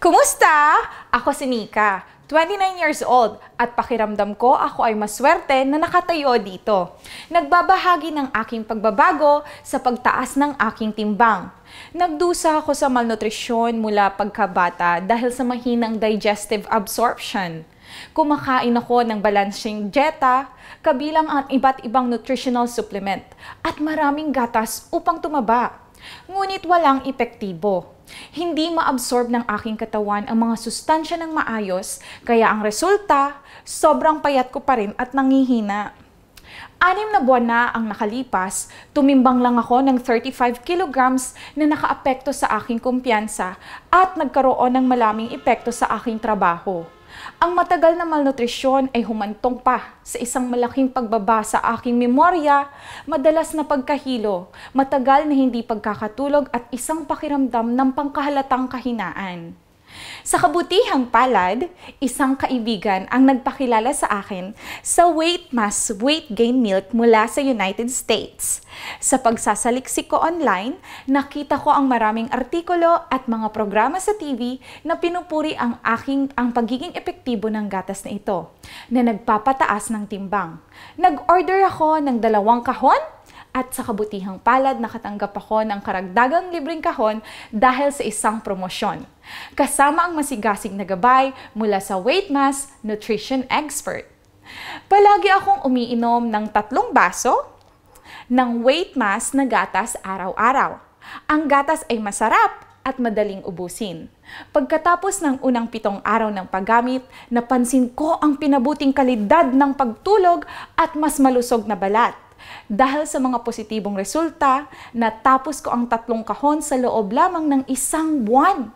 Kumusta? Ako si Nika, 29 years old at pakiramdam ko ako ay maswerte na nakatayo dito. Nagbabahagi ng aking pagbabago sa pagtaas ng aking timbang. Nagdusa ako sa malnutrisyon mula pagkabata dahil sa mahinang digestive absorption. Kumakain ako ng balancing dieta, kabilang ang iba't ibang nutritional supplement at maraming gatas upang tumaba. Ngunit walang epektibo. Hindi ma-absorb ng aking katawan ang mga sustansya ng maayos, kaya ang resulta, sobrang payat ko pa rin at nangihina. 6 na buwan na ang nakalipas, tumimbang lang ako ng 35 kilograms na nakaapekto sa aking kumpiyansa at nagkaroon ng malaming epekto sa aking trabaho. Ang matagal na malnutrisyon ay humantong pa sa isang malaking pagbaba sa aking memorya, madalas na pagkahilo, matagal na hindi pagkakatulog at isang pakiramdam ng pangkahalatang kahinaan. Sa kabutihang palad, isang kaibigan ang nagpakilala sa akin sa Weight Mass Weight Gain Milk mula sa United States. Sa pagsasaliksik ko online, nakita ko ang maraming artikulo at mga programa sa TV na pinupuri ang pagiging epektibo ng gatas na ito, na nagpapataas ng timbang. Nag-order ako ng 2 kahon at sa kabutihang palad nakatanggap ako ng karagdagang libreng kahon dahil sa isang promosyon. Kasama ang masigasig na gabay mula sa Weight Mass Nutrition Expert. Palagi akong umiinom ng 3 baso ng Weight Mass na gatas araw-araw. Ang gatas ay masarap at madaling ubusin. Pagkatapos ng unang 7 araw ng paggamit, napansin ko ang pinabuting kalidad ng pagtulog at mas malusog na balat. Dahil sa mga positibong resulta, natapos ko ang 3 kahon sa loob lamang ng 1 buwan.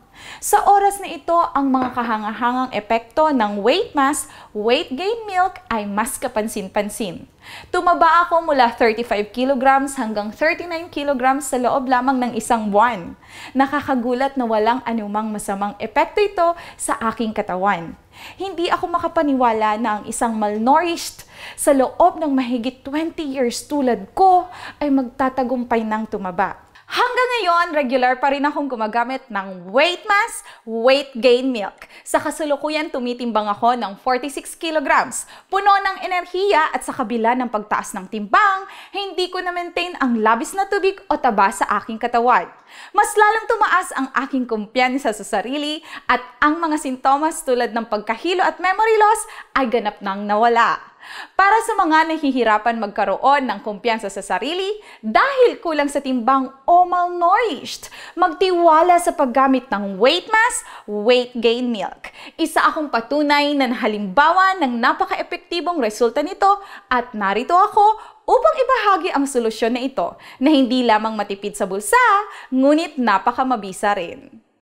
Sa oras na ito, ang mga kahangahangang epekto ng Weight Mass Weight Gain Milk ay mas kapansin-pansin. Tumaba ako mula 35 kilograms hanggang 39 kilograms sa loob lamang ng 1 buwan. Nakakagulat na walang anumang masamang epekto ito sa aking katawan. Hindi ako makapaniwala na ang isang malnourished sa loob ng mahigit 20 years tulad ko ay magtatagumpay ng tumaba. Hanggang ngayon, regular pa rin akong gumagamit ng Weight Mass Weight Gain Milk. Sa kasalukuyan, tumitimbang ako ng 46 kilograms. Puno ng enerhiya at sa kabila ng pagtaas ng timbang, hindi ko na-maintain ang labis na tubig o taba sa aking katawan. Mas lalong tumaas ang aking kumpiyansa sa sarili at ang mga sintomas tulad ng pagkahilo at memory loss ay ganap nang nawala. Para sa mga nahihirapan magkaroon ng kumpiyansa sa sarili dahil kulang sa timbang o malnourished, magtiwala sa paggamit ng Weight Mass Weight Gain Milk. Isa akong patunay na halimbawa ng napaka-epektibong resulta nito at narito ako upang ibahagi ang solusyon na ito na hindi lamang matipid sa bulsa, ngunit napakamabisa rin.